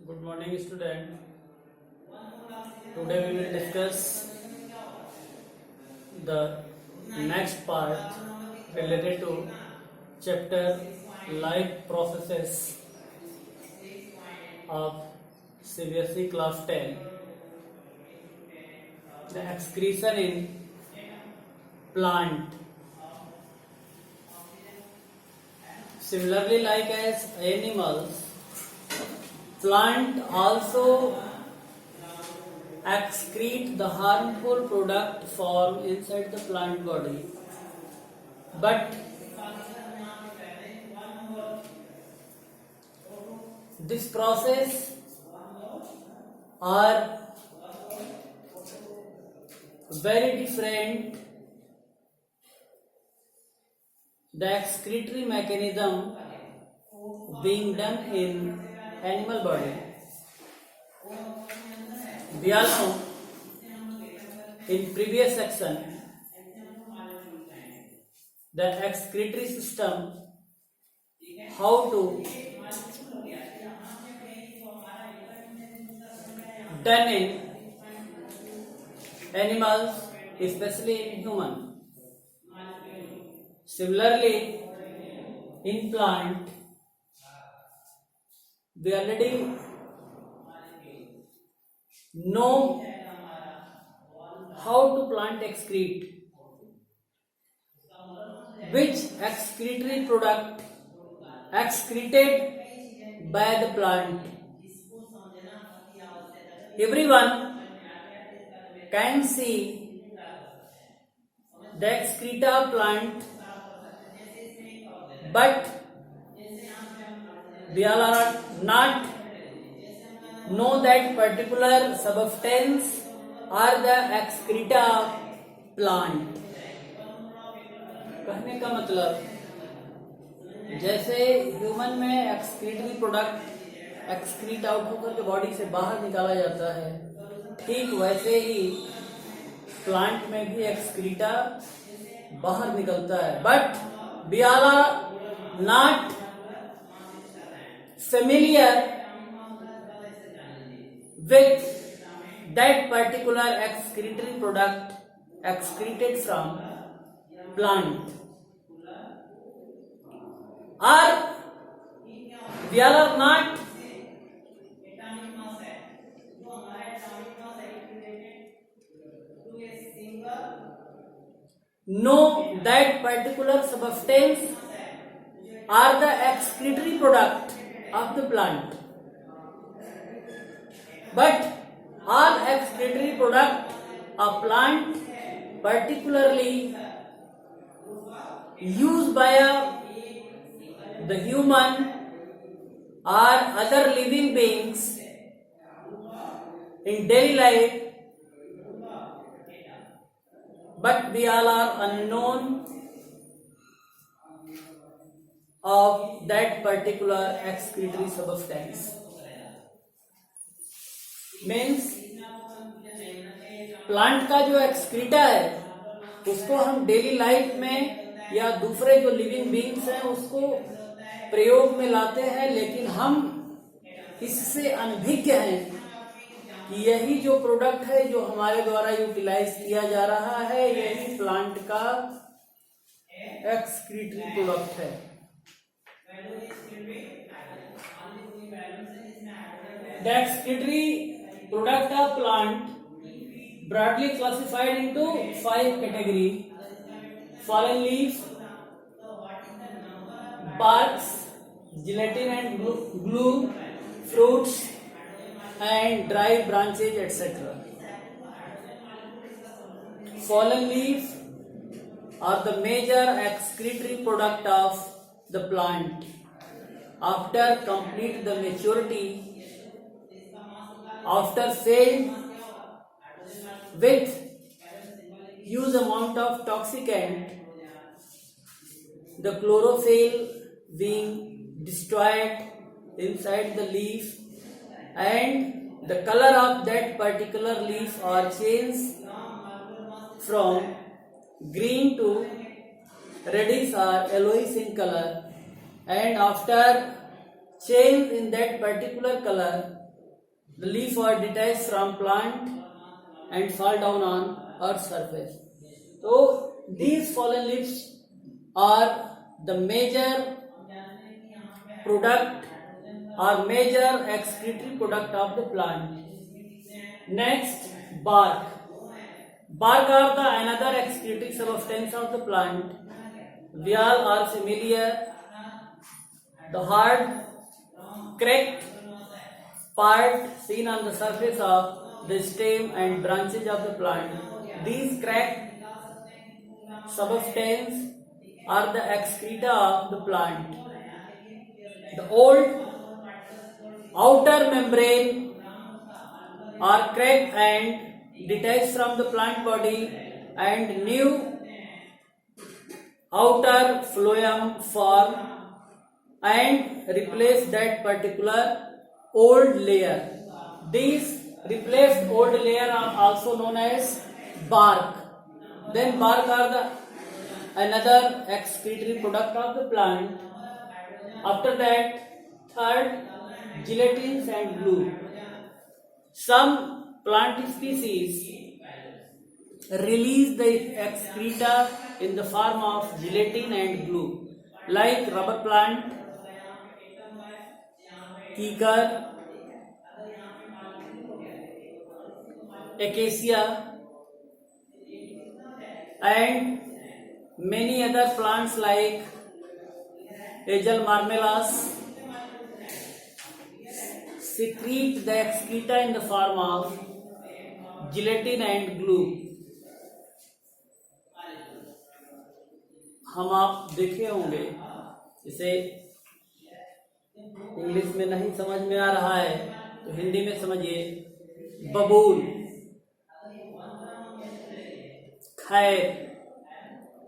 Good morning, student. Today we will discuss the next part related to chapter life processes of CBSE class 10. The excretion in plant. Similarly, like as animals, plant also excrete the harmful product formed inside the plant body, but this process are very different. The excretory mechanism being done in animal body. We all know in previous section the excretory system, how to done in animals, especially in human. Similarly, in plant, we already know how to plant excrete, which excretory product excreted by the plant. Everyone can see the excreta plant, but we all are not know that particular substance or the excreta plant. कहने का मतलब जैसे human में excretory product excrete out होकर के body से बाहर निकाला जाता है, ठीक वैसे ही प्लांट में भी एक्सक्रीटा बाहर निकलता है. But we are not familiar with that particular excretory product excreted from plant, or we are not know that particular substance or the excretory product of the plant. But all excretory product of plant, particularly used by the human or other living beings in daily life, but we all are unknown of that particular excretory substance. Means plant का जो excreta है उसको हम daily life में या दूसरे जो living beings हैं उसको प्रयोग में लाते हैं, लेकिन हम इससे अनभिज्ञ हैं कि यही जो प्रोडक्ट है जो हमारे द्वारा यूटिलाइज किया जा रहा है यही प्लांट का एक्सक्रीटरी प्रोडक्ट है. The excretory product of plant broadly classified into 5 categories: fallen leaves, barks, gelatin and glue, fruits and dry branches, etc. Fallen leaves are the major excretory product of the plant. After complete the maturity, after failed with huge amount of toxicant, the chlorophyll being destroyed inside the leaf and the color of that particular leaf are changed from green to reddish or yellowish in color, and after change in that particular color, the leaf are detached from plant and fall down on earth surface. So these fallen leaves are the major product or major excretory product of the plant. Next, bark. Bark are the another excretory substance of the plant. We all are familiar. The hard, cracked part seen on the surface of the stem and branches of the plant. These cracked substance are the excreta of the plant. The old outer membrane are cracked and detached from the plant body, and new outer phloem form and replace that particular old layer. These replaced old layer are also known as bark. Then bark are the another excretory product of the plant. After that, third, gelatins and glue. Some plant species release the excreta in the form of gelatin and glue, like rubber plant, kikar, acacia, and many other plants like Agel marmelas secrete the excreta in the form of gelatin and glue. हम आप देखे होंगे, इसे English में नहीं समझ में आ रहा है तो हिंदी में समझिए, बबूल, खैर,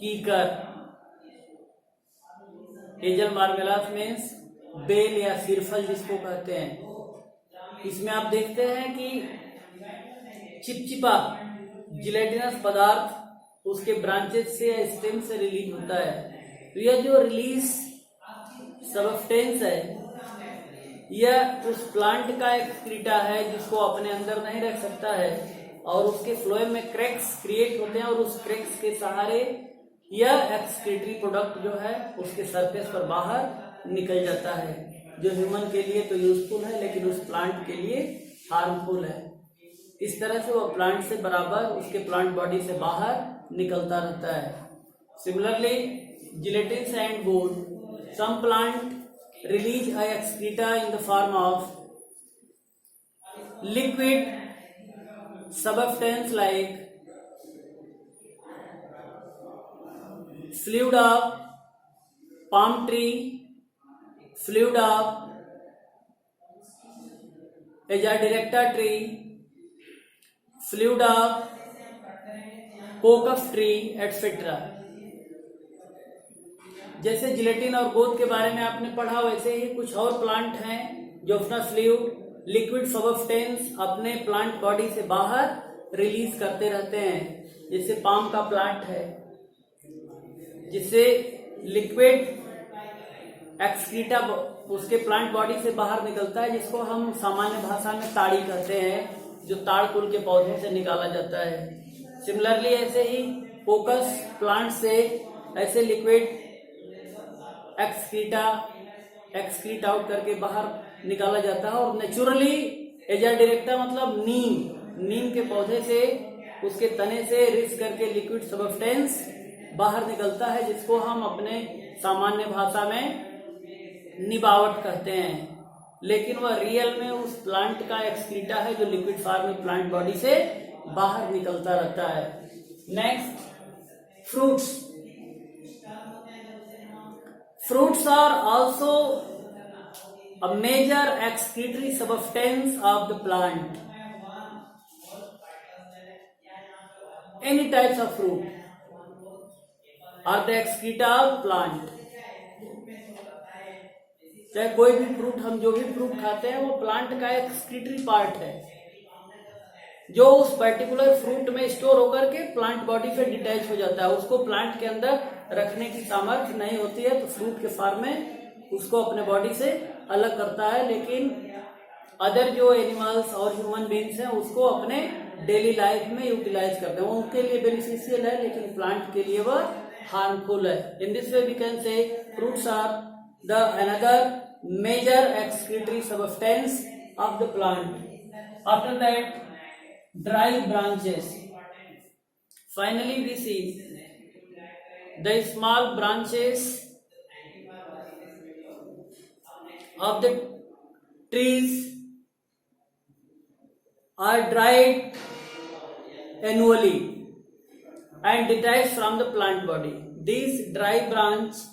कीकर, एजल मार्मेलास मीन्स बेल या सिरफल जिसको कहते हैं। इसमें आप देखते हैं कि चिपचिपा जिलेटिनस पदार्थ उसके ब्रांचेस से या स्टेम से रिलीज होता है। तो यह जो रिलीज सबस्टेंस है यह उस प्लांट का एक्सक्रीटा है जिसको अपने अंदर नहीं रख सकता है, और उसके फ्लोएम में क्रैक्स क्रिएट होते हैं और उस क्रैक्स के सहारे यह एक्सक्रीटरी प्रोडक्ट जो है उसके सरफेस पर बाहर निकल जाता है, जो ह्यूमन के लिए तो यूजफुल है लेकिन उस प्लांट के लिए हार्मफुल है। इस तरह से वह प्लांट से बराबर उसके प्लांट बॉडी से बाहर निकलता रहता है। Similarly gelatins and board, some plant release a excreta in the form of liquid substance like fluid of palm tree, fluid of Azadirachta tree, fluid of कोकस tree etcetera. जैसे gelatin और गोंद के बारे में आपने पढ़ा, वैसे ही कुछ और प्लांट हैं जो अपना फ्लूइड लिक्विड सबस्टेंस अपने प्लांट बॉडी से बाहर रिलीज करते रहते हैं। जैसे पाम का प्लांट है जिससे लिक्विड एक्सक्रीटा उसके प्लांट बॉडी से बाहर निकलता है, जिसको हम सामान्य भाषा में ताड़ी कहते हैं, जो ताड़ कुल के पौधों से निकाला जाता है। सिमिलरली ऐसे ही कोकस प्लांट से ऐसे लिक्विड एक्सक्रीट आउट करके बाहर निकाला जाता है। और नेचुरली एजाडिरेक्टा मतलब नीम के पौधे से उसके तने से रिस करके लिक्विड सबस्टेंस बाहर निकलता है, जिसको हम अपने सामान्य भाषा में निबावट कहते हैं, लेकिन वह रियल में उस प्लांट का एक्सक्रीटा है जो लिक्विड फॉर्म में प्लांट बॉडी से बाहर निकलता रहता है। Next, fruits are also a major excretory substance of the plant. Any types of fruit are the excreta of plant. चाहे कोई भी फ्रूट, हम जो भी फ्रूट खाते हैं वो प्लांट का एक्सक्रीटरी पार्ट है, जो उस पर्टिकुलर फ्रूट में स्टोर होकर के प्लांट बॉडी से डिटैच हो जाता है। उसको प्लांट के अंदर रखने की सामर्थ्य नहीं होती है, तो फ्रूट के फॉर्म में उसको अपने बॉडी से अलग करता है, लेकिन अदर जो एनिमल्स और ह्यूमन बींग्स हैं उसको अपने डेली लाइफ में यूटिलाइज करते हैं। उनके लिए बेनिफिशियल है, लेकिन प्लांट के लिए वह हार्मफुल है। In this way we can say fruits are the another major excretory substance of the plant. After that dry branches. Finally we see the small branches of the trees are dried annually and detached from the plant body. These dry branch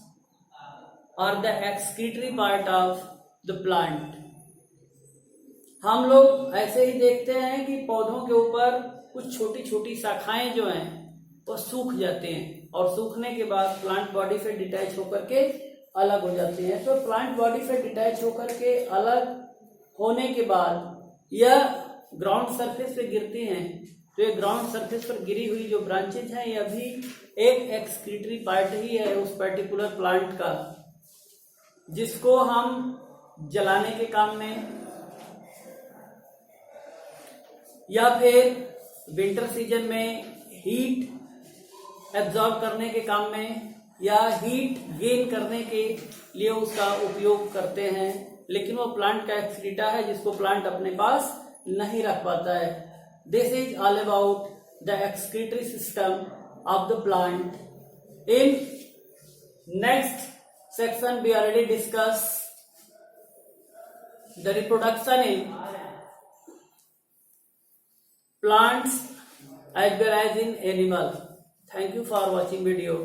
are the excretory part of the plant. हम लोग ऐसे ही देखते हैं कि पौधों के ऊपर कुछ छोटी छोटी शाखाएं जो हैं वो सूख जाते हैं और सूखने के बाद प्लांट बॉडी से डिटैच होकर के अलग हो जाते हैं। तो प्लांट बॉडी से डिटैच होकर के अलग होने के बाद यह ग्राउंड सरफेस पे गिरती हैं। तो ये ग्राउंड सरफेस पर गिरी हुई जो ब्रांचेज हैं यह भी एक एक्सक्रीटरी पार्ट ही है उस पर्टिकुलर प्लांट का, जिसको हम जलाने के काम में या फिर विंटर सीजन में हीट एब्जॉर्ब करने के काम में या हीट गेन करने के लिए उसका उपयोग करते हैं। लेकिन वो प्लांट का एक्सक्रीटा है जिसको प्लांट अपने पास नहीं रख पाता है। This is all about the excretory system of the plant. In next section we already discuss the reproduction in plants as well as in animal. Thank you for watching video.